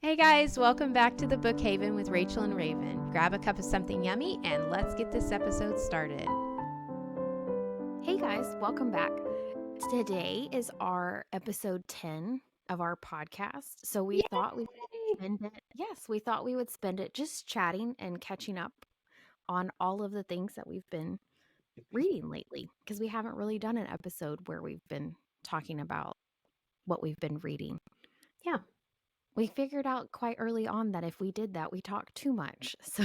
Hey guys, welcome back to the Book Haven with Rachel and Raven. Grab a cup of something yummy and let's get this episode started. Hey guys, welcome back. Today is our episode 10 of our podcast. So we thought we would spend it. Yes, we thought we would spend it just chatting and catching up on all of the things that we've been reading lately because we haven't really done an episode where we've been talking about what we've been reading. Yeah. We figured out quite early on that if we did that, we talked too much. So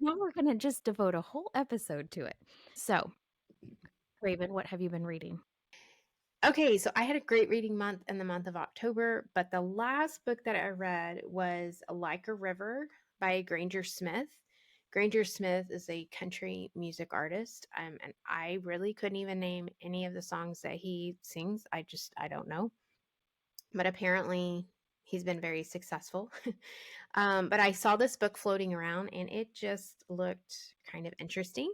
now we're going to just devote a whole episode to it. So, Raven, what have you been reading? Okay, so I had a great reading month in the month of October, but the last book that I read was Like a River by Granger Smith. Granger Smith is a country music artist, and I really couldn't even name any of the songs that he sings. I don't know. But apparently he's been very successful. But I saw this book floating around and it just looked kind of interesting.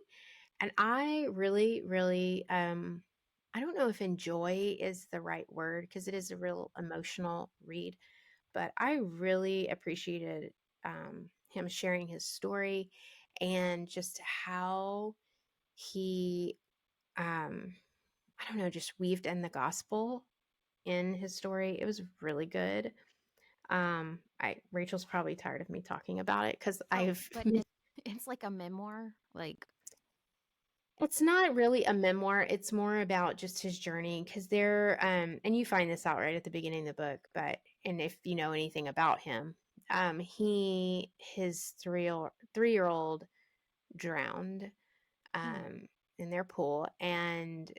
And I really, really, I don't know if enjoy is the right word because it is a real emotional read, but I really appreciated him sharing his story and just how he, I don't know, just weaved in the gospel in his story. It was really good. Rachel's probably tired of me talking about it because But it's like a memoir, like it's not really a memoir. It's more about just his journey because and you find this out right at the beginning of the book, and if you know anything about him, his 3-year-old drowned, in their pool, and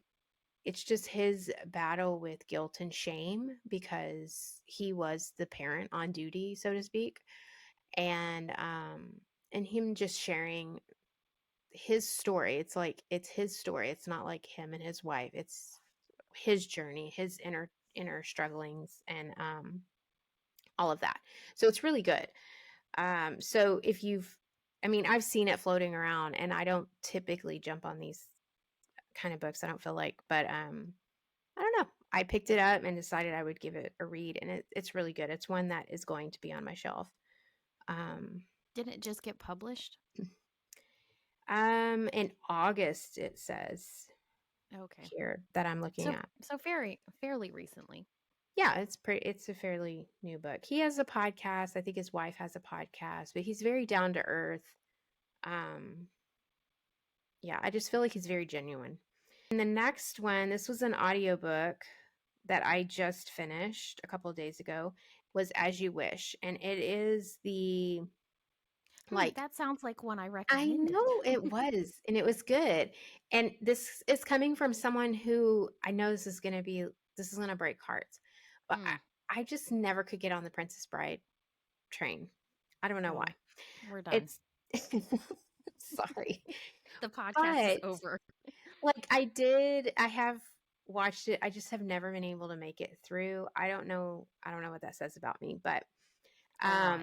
it's just his battle with guilt and shame because he was the parent on duty, so to speak. And him just sharing his story. It's his story. It's not like him and his wife. It's his journey, his inner strugglings, and all of that. So it's really good. So if I've seen it floating around, and I don't typically jump on these kind of books. I don't feel like, but I don't know. I picked it up and decided I would give it a read, and it's really good. It's one that is going to be on my shelf. didn't it just get published? In August it says Okay. here that I'm looking at. So fairly recently. Yeah, it's a fairly new book. He has a podcast. I think his wife has a podcast, but he's very down to earth. Um yeah, I just feel like he's very genuine. And the next one, this was an audiobook that I just finished a couple of days ago, was As You Wish, and it is the like That sounds like one I I recommended. know it was, and it was good. And this is coming from someone who I know this is going to break hearts, but I just never could get on the Princess Bride train. I don't know why. We're done. It's sorry, The podcast is but over. like I have watched it. I just have never been able to make it through. I don't know what that says about me, but A lot.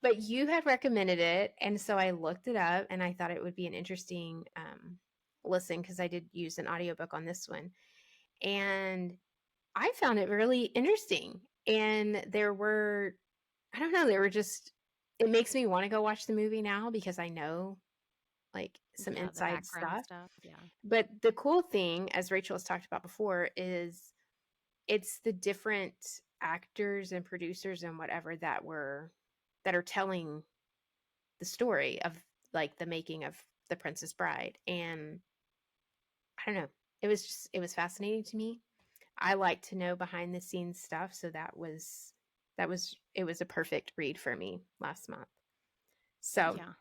but you had recommended it, and so I looked it up, and I thought it would be an interesting listen because I did use an audiobook on this one, and I found it really interesting. And I don't know, it makes me want to go watch the movie now because I know like some Yeah, the inside background stuff. stuff. Yeah. But the cool thing, as Rachel has talked about before, is it's the different actors and producers and whatever that are telling the story of like the making of The Princess Bride. And I don't know, it was fascinating to me. I like to know behind the scenes stuff, so it was a perfect read for me last month. So Yeah.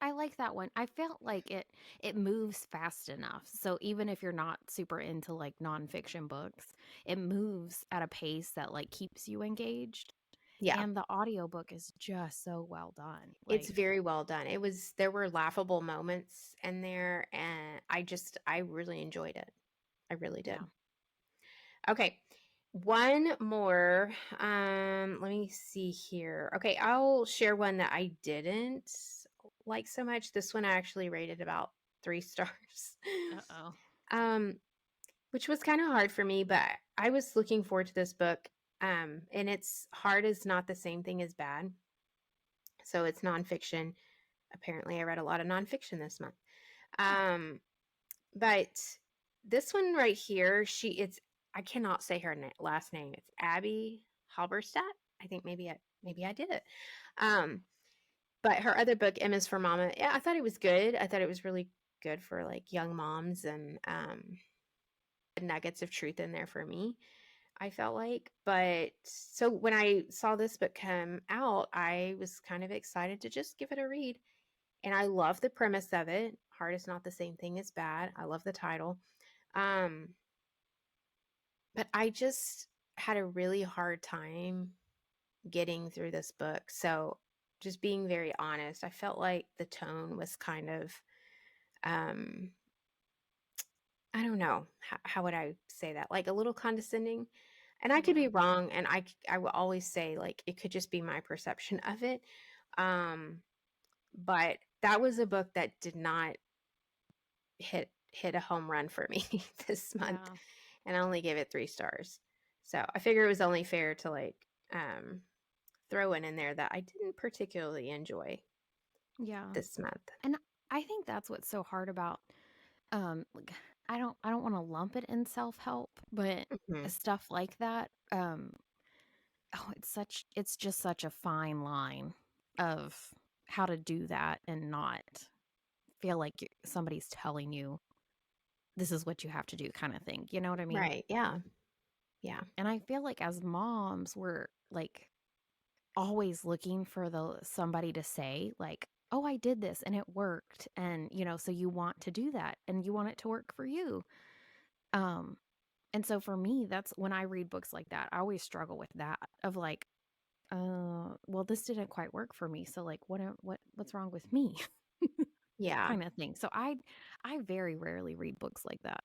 I like that one. I felt like it moves fast enough. So even if you're not super into like nonfiction books, it moves at a pace that like keeps you engaged. yeah, And the audiobook is just so well done. it's Like, very well done. There were laughable moments in there, and I really enjoyed it. I really did. yeah. Okay. One more. Let me see here. Okay, I'll share one that I didn't like so much. This one I actually rated about 3 stars. Uh-oh. um, which was kind of hard for me, but I was looking forward to this book. And it's hard is not the same thing as bad. So it's nonfiction. Apparently, I read a lot of nonfiction this month. Oh, Um, but this one right here, it's I cannot say her last name. It's Abby Halberstadt. I think maybe I did it. Um, but her other book, M is for Mama, yeah, I thought it was good. I thought it was really good for like young moms and nuggets of truth in there for me. I felt like, but so when I saw this book come out, I was kind of excited to just give it a read. And I love the premise of it. Hard is not the same thing as bad. I love the title. Um, but I just had a really hard time getting through this book. So, just being very honest, I felt like the tone was kind of, um, I don't know, how would I say that? Like a little condescending. And I could yeah. be wrong. And I will always say, like, it could just be my perception of it. Um, but that was a book that did not hit a home run for me this month, Yeah. and I only gave it 3 stars. So I figure it was only fair to like um throw in there that I didn't particularly enjoy Yeah. this month. And I think that's what's so hard about like I don't want to lump it in self-help, but Hmm. stuff like that, oh, it's just such a fine line of how to do that and not feel like somebody's telling you this is what you have to do kind of thing. You know what I mean? Right. Yeah. Yeah. And I feel like as moms, we're like always looking for the somebody to say like, "Oh, I did this and it worked." And, so you want to do that and you want it to work for you. Um and so for me, that's when I read books like that, I always struggle with that of like, well, this didn't quite work for me. So like what's wrong with me?" Yeah. kind of thing. So I very rarely read books like that.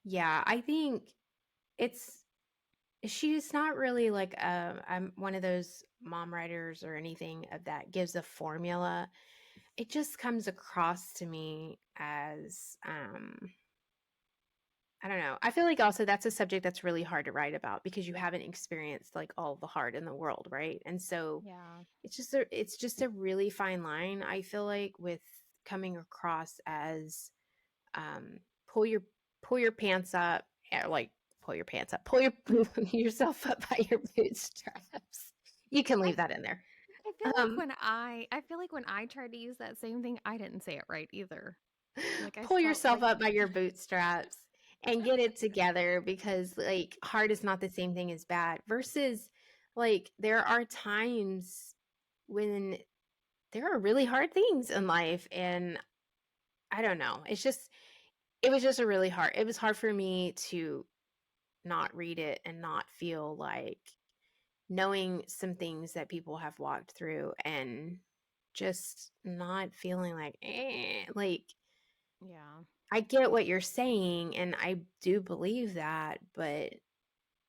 Yeah. I think it's she's not really like I'm one of those mom writers or anything of that gives a formula. It just comes across to me as I don't know. I feel like also that's a subject that's really hard to write about because you haven't experienced like all the hard in the world, right? And so Yeah. it's just a really fine line. I feel like with coming across as um pull your pull your pants up, like pull your pants up, pull your yourself up by your bootstraps. You can I leave that in there. I feel like Um when I tried to use that same thing, I didn't say it right either. Like I pull felt yourself like up by your bootstraps and get it together because like hard is not the same thing as bad versus like there are times when there are really hard things in life and I don't know, it was just a really hard it was hard for me to not read it and not feel like knowing some things that people have walked through and just not feeling like like yeah. I get what you're saying, and I do believe that, but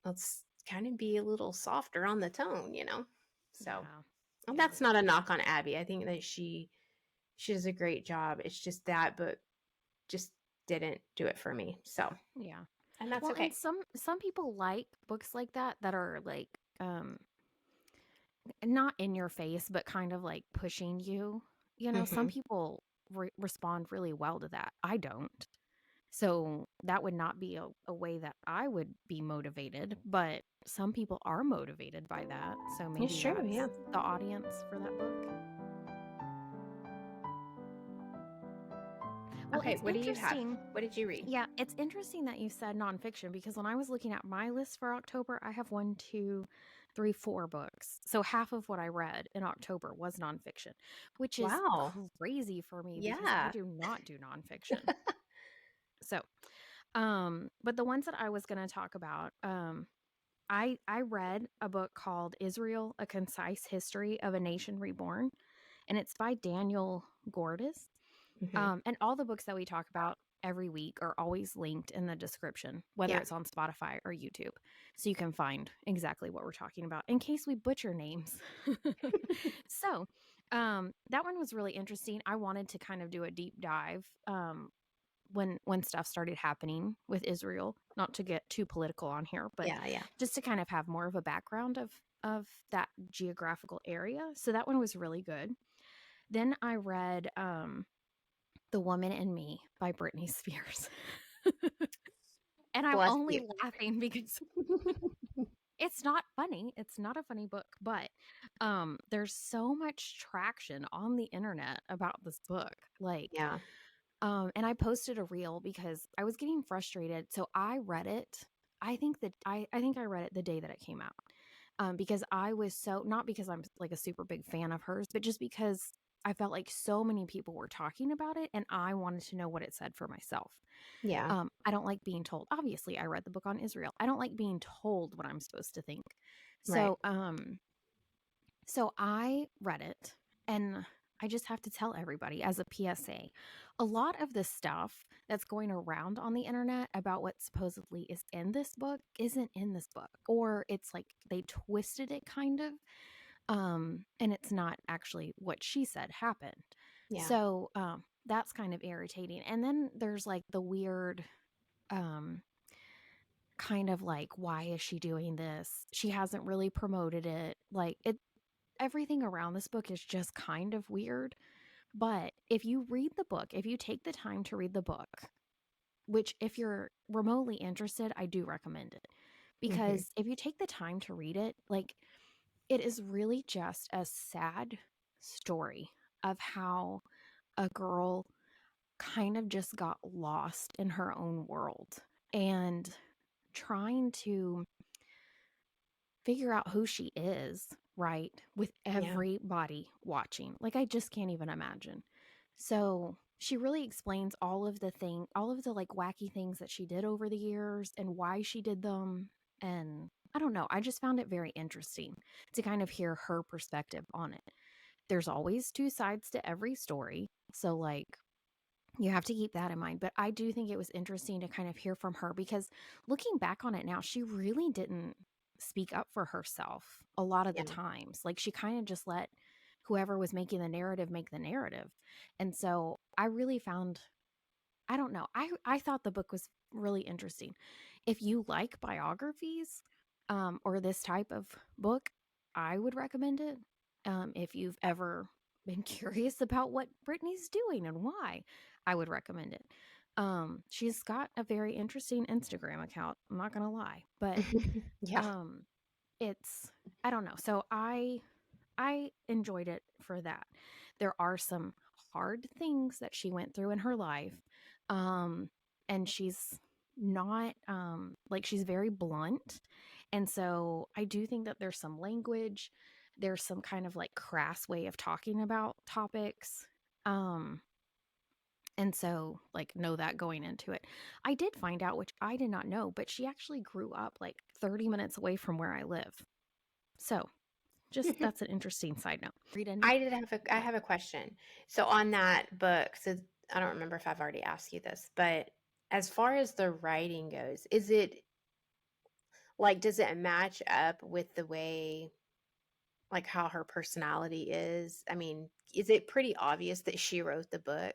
let's kind of be a little softer on the tone, you know? So, Yeah. and Yeah. that's not a knock on Abby. I think that she does a great job. It's just that, but just didn't do it for me. So, Yeah. and that's Well, and okay. some people like books like that are like not in your face but kind of like pushing you. Some Hmm. people respond really well to that. I don't. So that would not be a way that I would be motivated, but some people are motivated by that. So It's maybe true. that's Yeah. the audience for that book. Well, Okay. it's What do you have? interesting. What did you read? Yeah, it's interesting that you said nonfiction because when I was looking at my list for October, I have one, two, three, 4 books. So half of what I read in October was nonfiction, which is Wow. crazy for me because I Yeah. do not do nonfiction. So, but the ones that I was going to talk about, I read a book called Israel: A Concise History of a Nation Reborn, and it's by Daniel Gordis. Hmm. And all the books that we talk about every week are always linked in the description, whether Yeah. it's on Spotify or YouTube. So you can find exactly what we're talking about in case we butcher names. So that one was really interesting. I wanted to kind of do a deep dive when stuff started happening with Israel. Not to get too political on here, but Yeah. just to kind of have more of a background of that geographical area. So that one was really good. Then I read The Woman in Me by Britney Spears. And I'm Bless only you. laughing because it's not funny. It's not a funny book, but there's so much traction on the internet about this book. Like, Yeah. and I posted a reel because I was getting frustrated. So I read it. I think I read it the day that it came out. Because I was so, not because I'm like a super big fan of hers, but just because I felt like so many people were talking about it and I wanted to know what it said for myself. Yeah. I don't like being told. Obviously, I read the book on Israel. I don't like being told what I'm supposed to think. Right. So I read it, and I just have to tell everybody as a PSA, a lot of the stuff that's going around on the internet about what supposedly is in this book isn't in this book, or it's like they twisted it kind of, and it's not actually what she said happened. Yeah. So that's kind of irritating. And then there's like the weird um kind of like, why is she doing this? She hasn't really promoted it. Like it, everything around this book is just kind of weird. But if you read the book, if you take the time to read the book, which if you're remotely interested, I do recommend it. Hmm. Because if you take the time to read it, like it is really just a sad story of how a girl kind of just got lost in her own world and trying to figure out who she is, right? With Yeah. everybody watching. Like I just can't even imagine. So, she really explains all of the like wacky things that she did over the years and why she did them. And I don't know, I just found it very interesting to kind of hear her perspective on it. There's always two sides to every story. So like you have to keep that in mind. But I do think it was interesting to kind of hear from her because looking back on it now, she really didn't speak up for herself a lot of the Yeah. times. Like she kind of just let whoever was making the narrative make the narrative. And so I really found, I don't know, I thought the book was really interesting. If you like biographies or this type of book, I would recommend it. If you've ever been curious about what Brittany's doing and why, I would recommend it. She's got a very interesting Instagram account. I'm not gonna lie, but Yeah. um, it's I don't know. So I enjoyed it for that. There are some hard things that she went through in her life. Um, and she's not like she's very blunt. And so I do think that there's some language, there's some kind of like crass way of talking about topics. Um, and so like know that going into it. I did find out, which I did not know, but she actually grew up like 30 minutes away from where I live. So just that's an interesting side note. Read any? I have a question. So on that book, so I don't remember if I've already asked you this, but as far as the writing goes, is it like does it match up with the way like how her personality is? I mean, is it pretty obvious that she wrote the book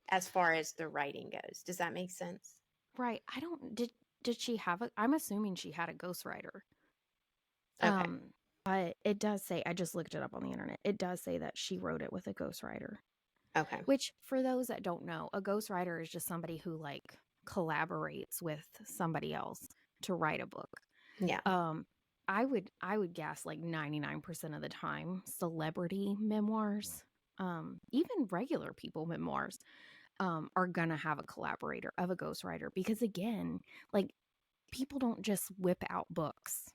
as far as the writing goes? Does that make sense? Right. I don't did she have a I'm assuming she had a ghostwriter. Okay. Um, but it does say I just looked it up on the internet. It does say that she wrote it with a ghostwriter. Okay. Which for those that don't know, a ghostwriter is just somebody who like collaborates with somebody else to write a book. Yeah. Um I would guess like 99% of the time celebrity memoirs, even regular people memoirs are gonna have a collaborator of a ghostwriter because again, like people don't just whip out books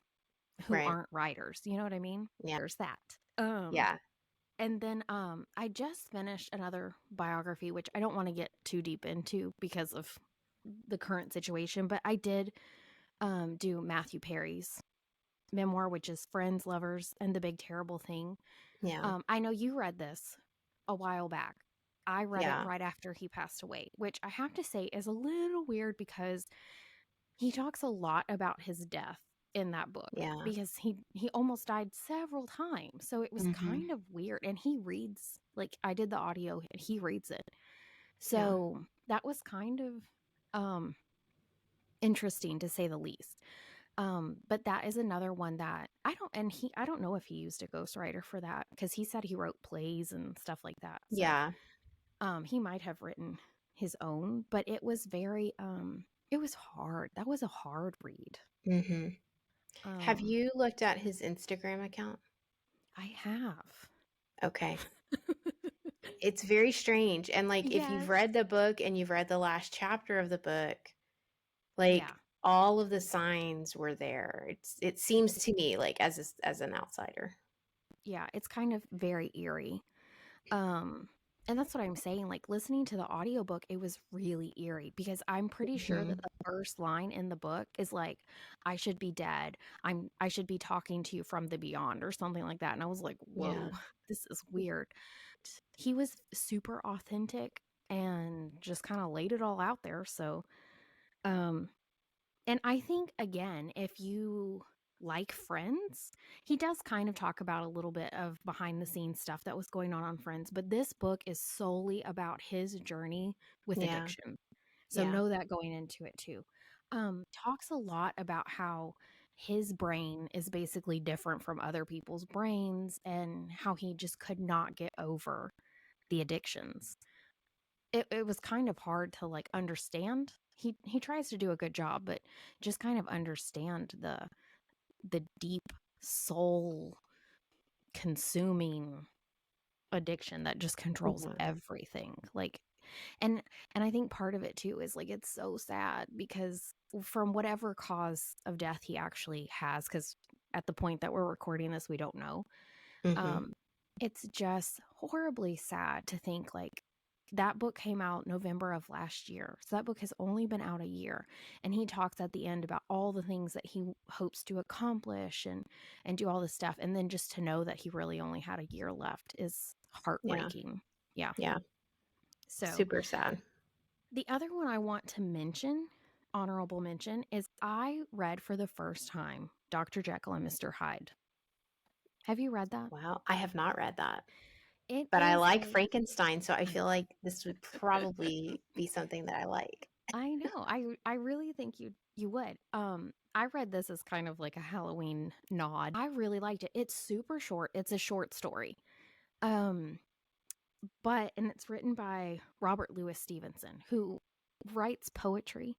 who Right. aren't writers. You know what I mean? Yeah. There's that. Um, Yeah. and then I just finished another biography, which I don't want to get too deep into because of the current situation, but I did do Matthew Perry's memoir, which is Friends, Lovers, and the Big Terrible Thing. Yeah. I know you read this a while back. I read it Yeah. right after he passed away, which I have to say is a little weird because he talks a lot about his death in that book Yeah. because he almost died several times. So it was Hmm. kind of weird and he reads like I did the audio and he reads it. Yeah. So that was kind of um interesting to say the least. But that is another one that I don't know if he used a ghostwriter for that because he said he wrote plays and stuff like that. So Yeah. he might have written his own, but it was very it was hard. That was a hard read. Hmm. Have Um you looked at his Instagram account? I have. Okay. It's very strange. And like if you've Yes. read the book and you've read the last chapter of the book, Yeah. like all of the signs were there. It seems to me like as an outsider. Yeah, it's kind of very eerie. Um, and that's what I'm saying, like, listening to the audiobook, it was really eerie because I'm pretty sure Hmm. that the first line in the book is like, "I should be dead. I should be talking to you from the beyond," or something like that, and I was like, Yeah. "Whoa, this is weird." He was super authentic and just kinda laid it all out there, so, um and I think, again, if you like Friends, he does kind of talk about a little bit of behind the scenes stuff that was going on Friends, but this book is solely about his journey with Yeah. addiction. So Yeah. know that going into it too. Talks a lot about how his brain is basically different from other people's brains and how he just could not get over the addictions. It was kind of hard to, like, understand. He tries to do a good job, but just kind of understand the deep soul consuming addiction that just controls Mhm. everything. Like, and I think part of it too is, like, it's so sad because from whatever cause of death he actually has, because at the point that we're recording this, we don't know. Mhm. Um, it's just horribly sad to think, like, that book came out November of last year. So that book has only been out a year. And he talks at the end about all the things that he hopes to accomplish and do all this stuff. And then just to know that he really only had a year left is Yeah. heartbreaking. Yeah. Yeah. So Super sad. the other one I want to mention, honorable mention, is I read for the first time Dr. Jekyll and Mr. Hyde. Have you read that? Wow. I have not read that, It but I is like a Frankenstein, so I feel like this would probably be something that I like. I know. I really think you would. I read this as kind of like a Halloween nod. I really liked it. It's super short. It's a short story. Um, and it's written by Robert Louis Stevenson, who writes poetry,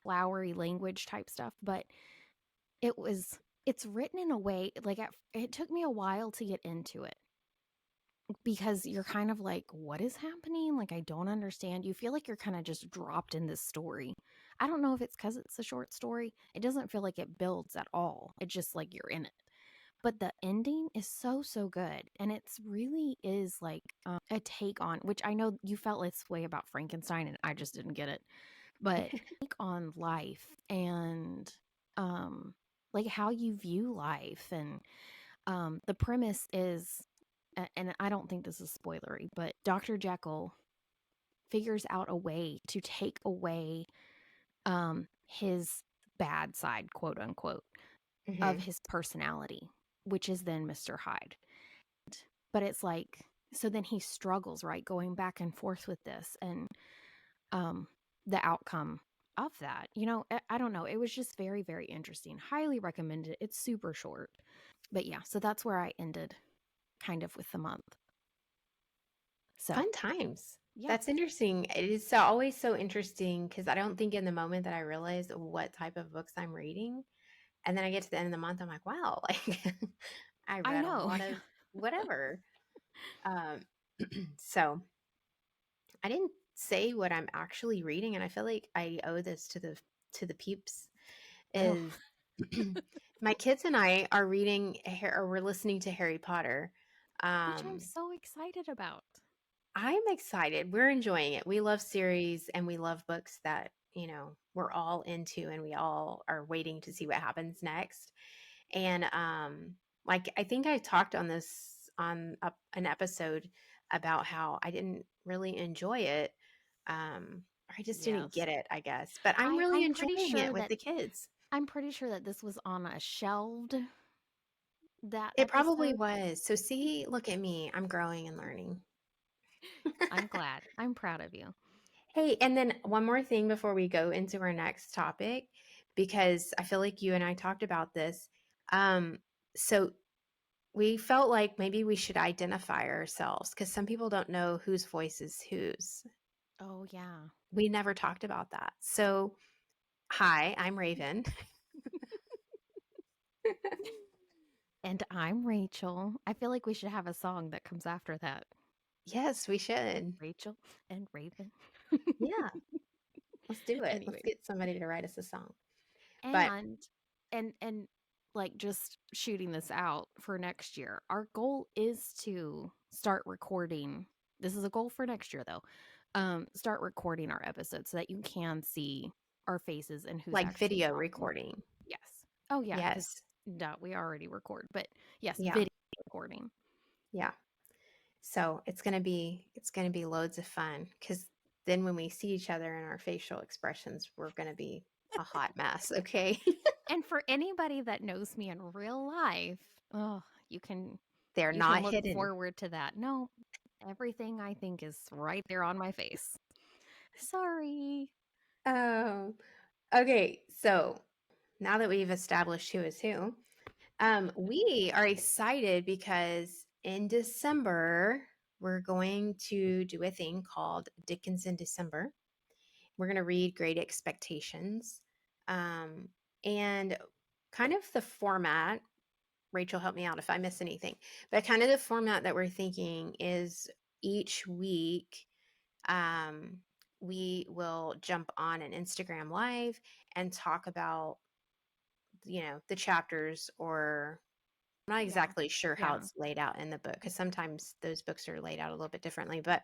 flowery language type stuff, but it was it's written in a way like it took me a while to get into it because you're kind of like, what is happening? Like, I don't understand. You feel like you're kind of just dropped in this story. I don't know if it's because it's a short story. It doesn't feel like it builds at all. It's just like you're in it. But the ending is so, so good. And it's really is like a take on, which I know you felt this way about Frankenstein and I just didn't get it, but take on life and um, like how you view life. And the premise is and I don't think this is spoilery, but Dr. Jekyll figures out a way to take away his bad side, quote unquote, of Hmm. his personality, which is then Mr. Hyde. But it's like, so then he struggles, right? Going back and forth with this and um, the outcome of that. I don't know. It was just very, very interesting. Highly recommended. It's super short. But yeah, so that's where I ended kind of with the month. So, Fun times. yeah. That's interesting. It is always so interesting because I don't think in the moment that I realize what type of books I'm reading. And then I get to the end of the month, I'm like, wow, like I I read a know. lot of whatever. Um, so I didn't say what I'm actually reading, and I feel like I owe this to the peeps. Oh, Is my kids and I are reading or we're listening to Harry Potter. which I'm Um, so excited about. I'm excited. We're enjoying it. We love series and we love books that, we're all into and we all are waiting to see what happens next. And like I think I talked on this on an episode about how I didn't really enjoy it. Or I just didn't Yes. get it, I guess. But I'm I really I'm pretty enjoying it sure with that the kids. I'm pretty sure that this was on a shelved that It probably episode. was. So see, look at me. I'm growing and learning. I'm glad. I'm proud of you. Hey, and then one more thing before we go into our next topic, because I feel like you and I talked about this. Um, so we felt like maybe we should identify ourselves because some people don't know whose voice is whose. Oh, yeah. We never talked about that. So, hi, I'm Raven. And I'm Rachel. I feel like we should have a song that comes after that. Yes, we should. Rachel and Raven. Yeah, let's do it. Let's Anyway, get somebody to write us a song. But and and like just shooting this out for next year. Our goal is to start recording. This is a goal for next year though. Start recording our episodes so that you can see our faces and who's like actually video talking. recording. Yes. Oh yeah, because Yes. no, we already record, but yes, Yeah. video recording. Yeah. So it's gonna be loads of fun because then when we see each other in our facial expressions, we're gonna be a hot mess. Okay. And for anybody that knows me in real life, oh, you can They're you can not look hidden. forward to that. No, everything I think is right there on my face. Sorry. Oh, okay. So now that we've established who is who, we are excited because in December, we're going to do a thing called Dickens in December. We're going to read Great Expectations. Um, and kind of the format, Rachel, help me out if I miss anything, but kind of the format that we're thinking is each week, um, we will jump on an Instagram live and talk about, the chapters, or I'm not Yeah. exactly sure how Yeah. it's laid out in the book because sometimes those books are laid out a little bit differently. But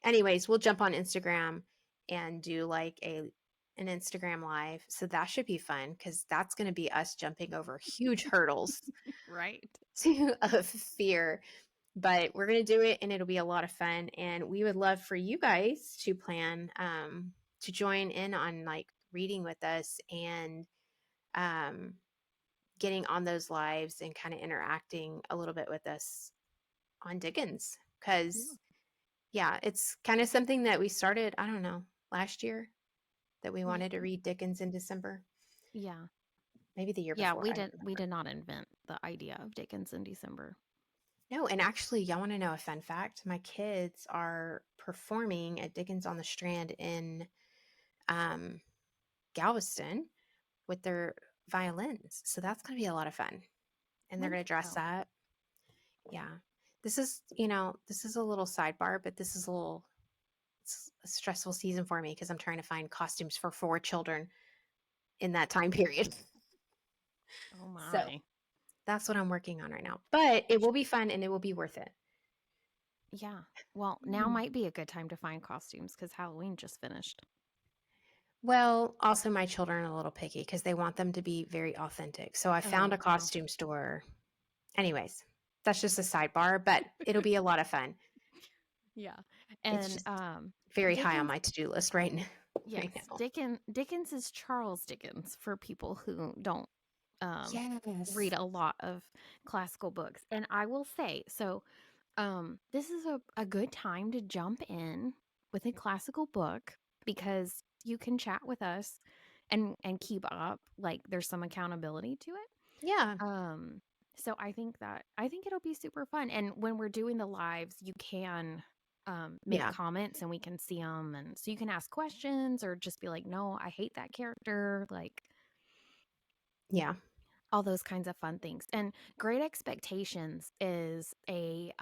anyways, we'll jump on Instagram and do like an Instagram live. So that should be fun because that's going to be us jumping over huge hurdles Right. to of fear. But we're going to do it and it'll be a lot of fun. And we would love for you guys to plan to join in on like reading with us and um, getting on those lives and kind of interacting a little bit with us on Dickens. Yeah. Because, yeah, it's kind of something that we started, I don't know, last year that we Yeah. wanted to read Dickens in December. Yeah. Maybe the year Yeah, before. we I don't did remember. not invent the idea of Dickens in December. No, and actually, y'all want to know a fun fact? My kids are performing at Dickens on the Strand in um, Galveston with their violins. So that's going to be a lot of fun. And they're going to dress Wonderful. up. Yeah. This is a little sidebar, but this is it's a stressful season for me because I'm trying to find costumes for 4 children in that time period. Oh So my. that's what I'm working on right now. But it will be fun and it will be worth it. Yeah. Well, now Mm. might be a good time to find costumes because Halloween just finished. Well, also my children are a little picky because they want them to be very authentic. So I found Oh, a well. costume store. Anyways, that's just a sidebar, but it'll be a lot of fun. Yeah. It's And just very high on Dickens, my to-do list right now. yes, Right now. Dickens is Charles Dickens for people who don't um read Yes. a lot of classical books. And I will say, so this is a good time to jump in with a classical book because you can chat with us and keep up. Like there's some accountability to it. Yeah. So I think it'll be super fun. And when we're doing the lives, you can make Yeah. comments and we can see them, and so you can ask questions or just be like, "No, I hate that character," like Yeah. all those kinds of fun things. And Great Expectations is a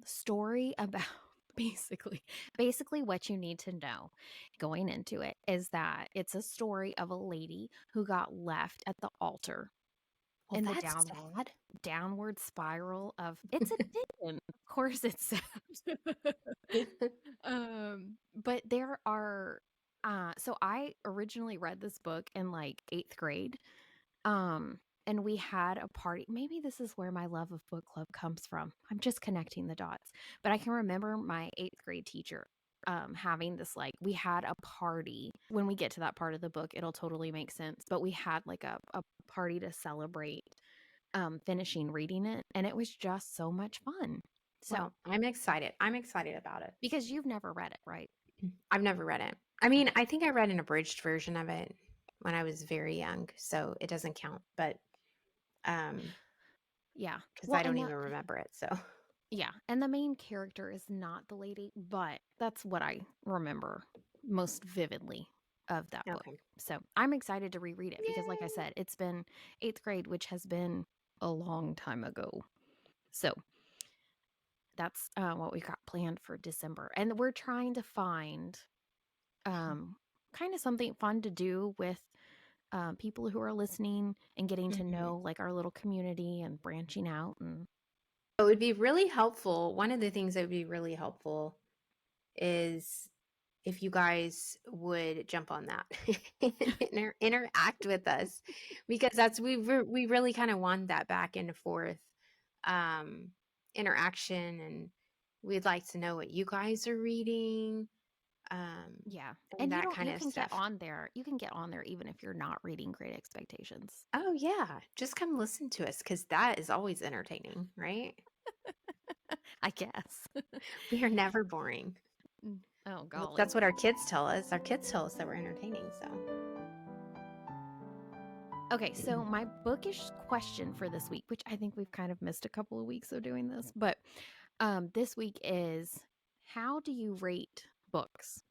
story about basically what you need to know going into it is that it's a story of a lady who got left at the altar Well, in the that's sad. downward spiral of it's a Dickens. Of course it's sad. But there are so I originally read this book in like 8th grade. And we had a party. Maybe this is where my love of book club comes from. I'm just connecting the dots. But I can remember my 8th grade teacher having this like we had a party. When we get to that part of the book, it'll totally make sense. But we had like a party to celebrate finishing reading it, and it was just so much fun. So, Well, I'm excited. I'm excited about it. because you've never read it, right? I've never read it. I mean, I think I read an abridged version of it when I was very young, so it doesn't count, but um Yeah. because Well, I don't and the even remember it. So yeah, and the main character is not the lady, but that's what I remember most vividly of that book. okay. So I'm excited to reread it because, like I Yay. said, it's been eighth grade, which has been a long time ago. So that's what we got planned for December. And we're trying to find um, kind of something fun to do with people who are listening and getting to Mhm. know like our little community and branching out. And It would be really helpful. One of the things that would be really helpful is if you guys would jump on that and interact with us, because that's we really kind of want that back and forth um, interaction, and we'd like to know what you guys are reading um, yeah. and And that kind you of can get stuff. on there. You can get on there even if you're not reading Great Expectations. Oh yeah, just come listen to us because that is always entertaining, right? I guess. We are never boring. Oh, Well, golly. that's what our kids tell us. Our kids tell us that we're entertaining. So, Okay, so my bookish question for this week, which I think we've kind of missed a couple of weeks of doing this, but this week is how do you rate books?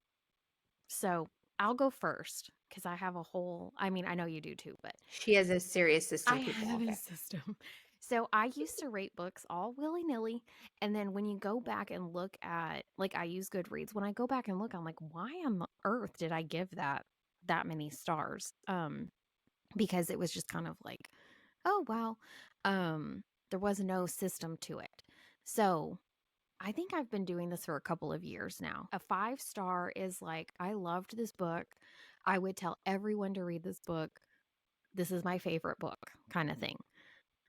So I'll go first because I have a whole, I mean, I know you do too, but she has a serious I system, people. have a Okay. system. So I used to rate books all willy nilly. And then when you go back and look at, like, I use Goodreads, when I go back and look, I'm like, why on the earth did I give that many stars? Because it was just kind of like, oh, well, there was no system to it. So I think I've been doing this for a couple of years now. A 5 star is like, I loved this book. I would tell everyone to read this book. This is my favorite book, kind of thing.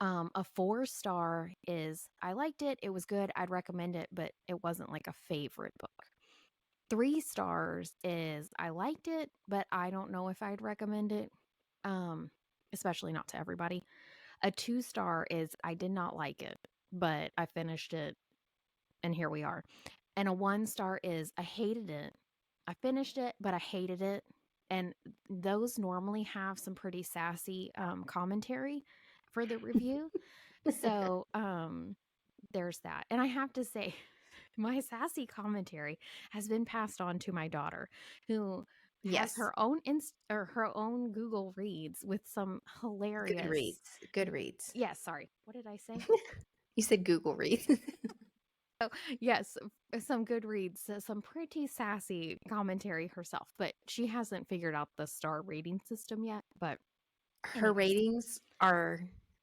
A 4 star is I liked it. It was good. I'd recommend it, but it wasn't like a favorite book. 3 stars is I liked it, but I don't know if I'd recommend it. Um, Especially not to everybody. A 2 star is I did not like it, but I finished it and here we are. And a 1 star is I hated it. I finished it, but I hated it. And those normally have some pretty sassy commentary for the review. So there's that. And I have to say, my sassy commentary has been passed on to my daughter, who has Yes. her own Google Reads with some hilarious. Goodreads. Goodreads. Yes, sorry. What did I say? You said Google Reads. Oh, yes, some good reads, some pretty sassy commentary herself, but she hasn't figured out the star rating system yet. But, Her anyways, ratings are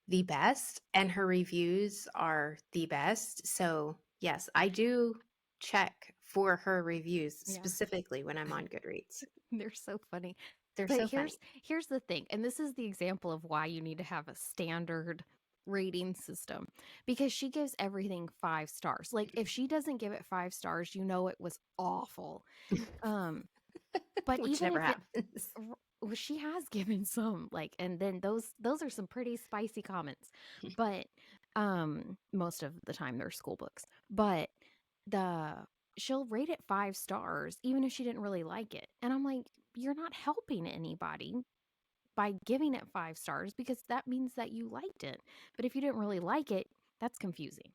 the best and her reviews are the best. So, yes, I do check for her reviews yeah, specifically when I'm on Goodreads. they're so funny. They're But so funny. here's the thing, and this is the example of why you need to have a standard rating system because she gives everything 5 stars. Like if she doesn't give it 5 stars, you know it was awful. Um, but Which even never if it happens. well, she has given some like and then those are some pretty spicy comments. But most of the time they're school books. But the she'll rate it 5 stars even if she didn't really like it. And I'm like, you're not helping anybody by giving it 5 stars because that means that you liked it. But if you didn't really like it, that's confusing.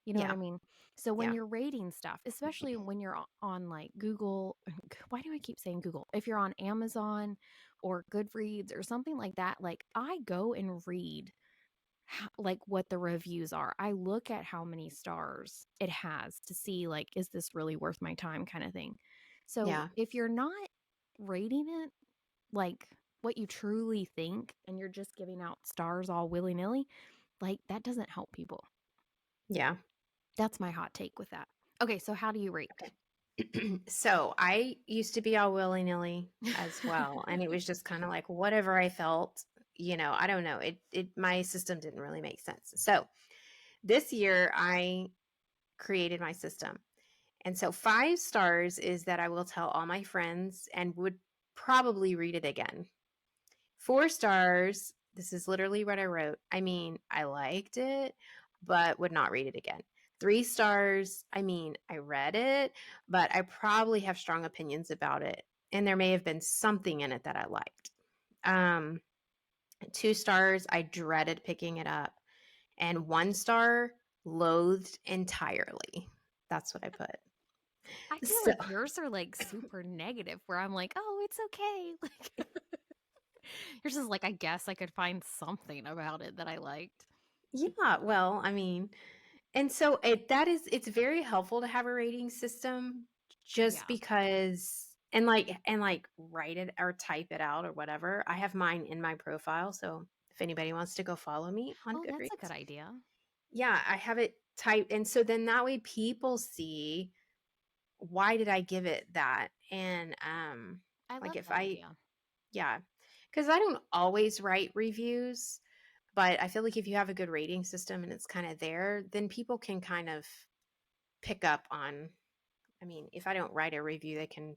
You know what Yeah. I mean? So when Yeah. you're rating stuff, especially when you're on like Google, why do I keep saying Google? If you're on Amazon or Goodreads or something like that, like I go and read like what the reviews are. I look at how many stars it has to see like is this really worth my time kind of thing. So Yeah. if you're not rating it like what you truly think and you're just giving out stars all willy-nilly, like that doesn't help people. Yeah. That's my hot take with that. Okay, so how do you rate? So I used to be all willy nilly as well. And it was just kind of like whatever I felt, I don't know. My system didn't really make sense. So this year I created my system. And so 5 stars is that I will tell all my friends and would probably read it again. 4 stars, this is literally what I wrote. I mean, I liked it, but would not read it again. 3 stars. I mean, I read it, but I probably have strong opinions about it, and there may have been something in it that I liked. Um, 2 stars, I dreaded picking it up, and 1 star, loathed entirely. That's what I put. I feel So, like yours are like super negative where I'm like, "Oh, it's okay." Like yours is like, I guess I could find something about it that I liked. yeah, well, I mean, and so it's very helpful to have a rating system just Yeah. because and like write it or type it out or whatever. I have mine in my profile, so if anybody wants to go follow me on Oh, that's a good Goodreads. idea. Yeah, I have it typed, and so then that way people see why did I give it that? And I like love if that I idea. yeah, cuz I don't always write reviews, but I feel like if you have a good rating system and it's kind of there, then people can kind of pick up on, I mean, if I don't write a review, they can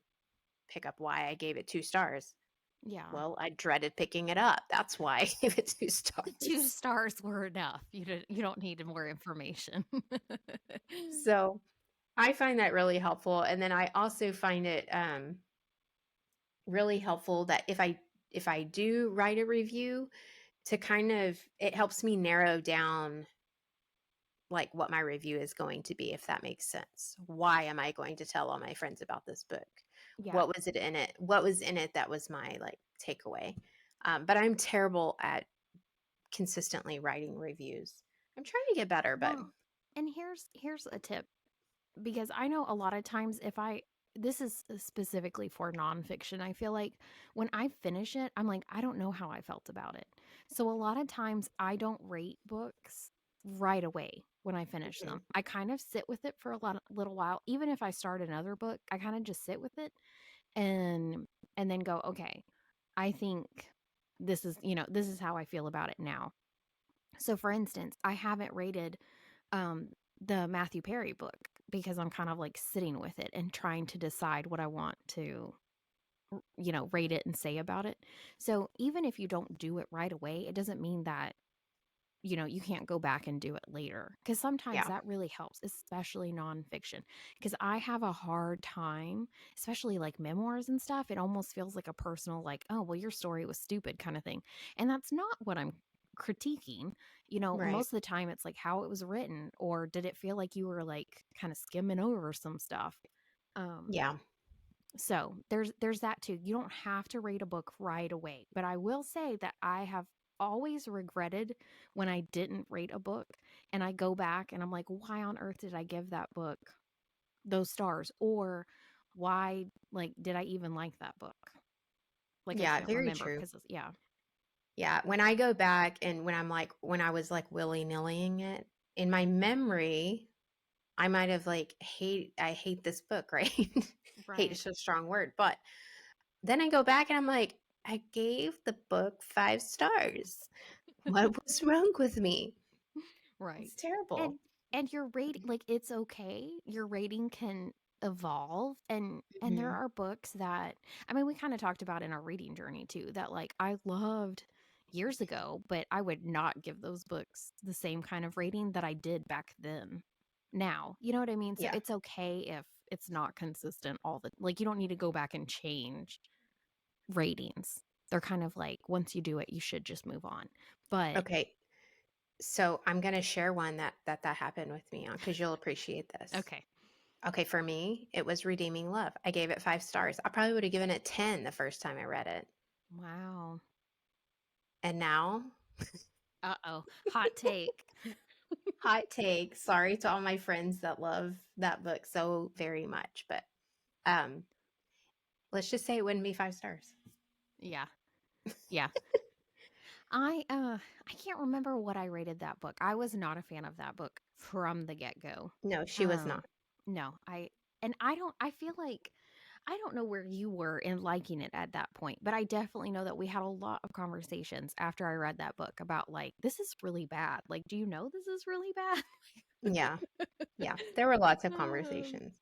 pick up why I gave it 2 stars. Yeah. Well, I dreaded picking it up. That's why I gave it 2 The 2 stars. stars were enough. You don't need more information. So, I find that really helpful, and then I also find it, really helpful that if I do write a review to kind of it helps me narrow down, like, what my review is going to be, if that makes sense. Why am I going to tell all my friends about this book? Yeah. What was it in it? What was in it that was my, like, takeaway? But I'm terrible at consistently writing reviews. I'm trying to get better, but Well, and here's a tip because I know a lot of times if I this is specifically for nonfiction. I feel like when I finish it, I'm like, I don't know how I felt about it. So a lot of times I don't rate books right away when I finish them. Mhm. I kind of sit with it for little while. Even if I start another book, I kind of just sit with it and then go, okay, I think this is how I feel about it now. So for instance, I haven't rated um the Matthew Perry book because I'm kind of like sitting with it and trying to decide what I want to rate it and say about it. So even if you don't do it right away, it doesn't mean that you can't go back and do it later because sometimes Yeah. that really helps, especially nonfiction. Because I have a hard time, especially like memoirs and stuff. It almost feels like a personal, like, oh, well, your story was stupid kind of thing. And that's not what I'm critiquing. Right. Most of the time it's like how it was written, or did it feel like you were like kind of skimming over some stuff? Um, Yeah. so there's that too. You don't have to rate a book right away, but I will say that I have always regretted when I didn't rate a book and I go back and I'm like, why on earth did I give that book those stars? Or why like did I even like that book? Like I Yeah, can't very remember true. because yeah. Yeah, when I go back and when I was like willy-nillying it, in my memory, I might have like I hate this book, right? Hate is Right. so strong word, but then I go back and I'm like, I gave the book 5 stars. What was wrong with me? Right. It's terrible. And your rating, like, it's okay. Your rating can evolve and there Mhm. are books that I mean, we kind of talked about in our reading journey too that like I loved years ago, but I would not give those books the same kind of rating that I did back then. Now, you know what I mean? So Yeah. it's okay if it's not consistent all the like you don't need to go back and change ratings. They're kind of like once you do it, you should just move on. But Okay. So I'm gonna share one that happened with me on because you'll appreciate this. okay. Okay, for me, it was Redeeming Love. I gave it 5 stars. I probably would have given it 10 the first time I read it. Wow. And now, Uh-oh. Hot take. hot take. Sorry to all my friends that love that book so very much, but um, let's just say it wouldn't be 5 stars. Yeah. Yeah. I can't remember what I rated that book. I was not a fan of that book from the get-go. No, she was Um not. no, I feel like I don't know where you were in liking it at that point, but I definitely know that we had a lot of conversations after I read that book about like this is really bad. Like, do you know this is really bad? Yeah, yeah. There were lots of Um, conversations.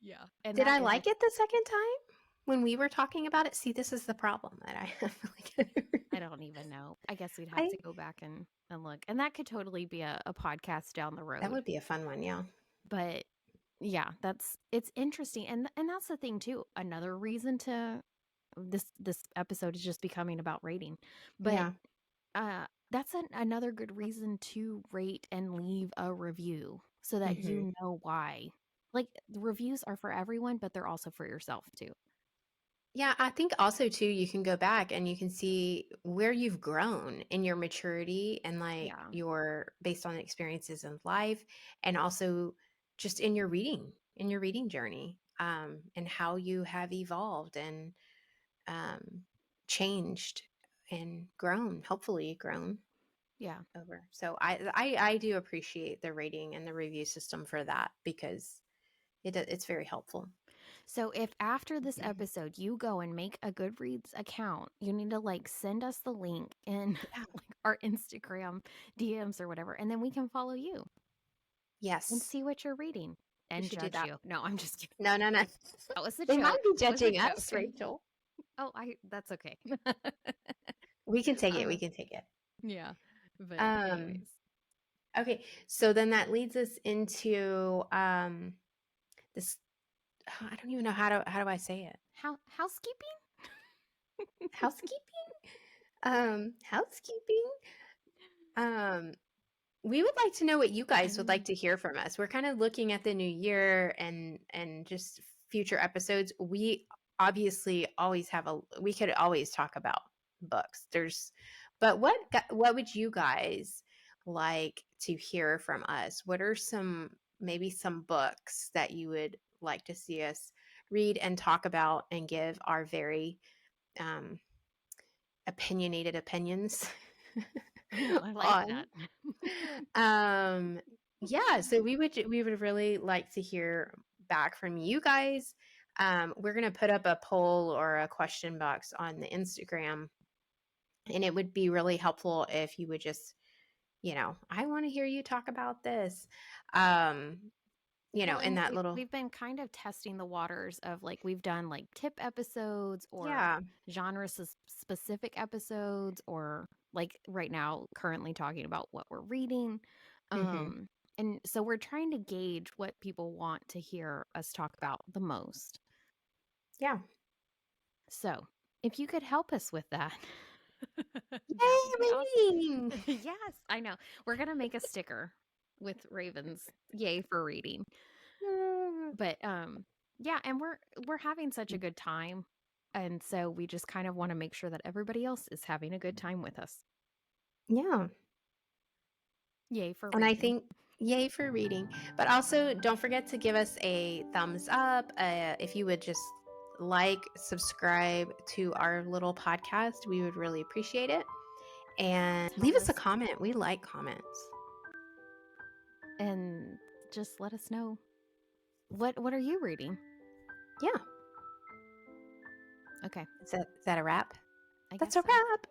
yeah. And Did that I is a like it the second time when we were talking about it? See, this is the problem that I have. Like, I don't even know. I guess we'd have I to go back and look. And that could totally be a podcast down the that road. would be a fun one, yeah. But yeah, it's interesting. And that's the thing too. Another reason to this episode is just becoming about rating. But Yeah. that's another good reason to rate and leave a review so that Hmm. you know why. Like the reviews are for everyone, but they're also for yourself too. Yeah, I think also too, you can go back and you can see where you've grown in your maturity and like Yeah. your based on experiences in life and also just in your reading journey, and how you have evolved and um, changed and grown, hopefully grown Yeah. over. So I do appreciate the rating and the review system for that because it's very helpful. So if after this episode you go and make a Goodreads account, you need to like send us the link in Yeah. like our Instagram DMs or whatever, and then we can follow you and Yes, see what you're reading we and should do judge that. you. No, I'm just kidding. No, no, no. That was a They might joke. be That was a judging us, joke. Rachel. Oh, I that's okay. We can take it. We uh, can take it. yeah. But Um, anyways, okay. So then that leads us into this I don't even know how do I say it? housekeeping? Housekeeping? Housekeeping. Um, we would like to know what you I guys would like mean, to hear from us. We're kind of looking at the new year and just future episodes. We obviously always have a we could always talk about books. But what would you guys like to hear from us? What are maybe some books that you would like to see us read and talk about and give our very um opinionated opinions oh, I like on? that. Um, yeah, so we would really like to hear back from you guys. We're gonna put up a poll or a question box on the Instagram, and it would be really helpful if you would just, I want to hear you talk about this. Um, Well, in and that little, we've been kind of testing the waters of like we've done like tip episodes or yeah. genre specific episodes or like right now currently talking about what we're reading. Hmm. Um and so we're trying to gauge what people want to hear us talk about the most. Yeah. So, if you could help us with that, that would be Yay, awesome. reading! Yes, I know. We're going to make a sticker with Ravens. Yay for reading. But yeah, and we're having such a good time. And so we just kind of want to make sure that everybody else is having a good time with us. Yeah. Yay for And I reading. think, yay for reading. But also, don't forget to give us a thumbs up. If you would just subscribe to our little podcast, we would really appreciate it. And Tell leave us a us comment. We like comments. and just let us know what are you reading? Yeah. Okay, Is that a wrap? I That's guess a so. wrap.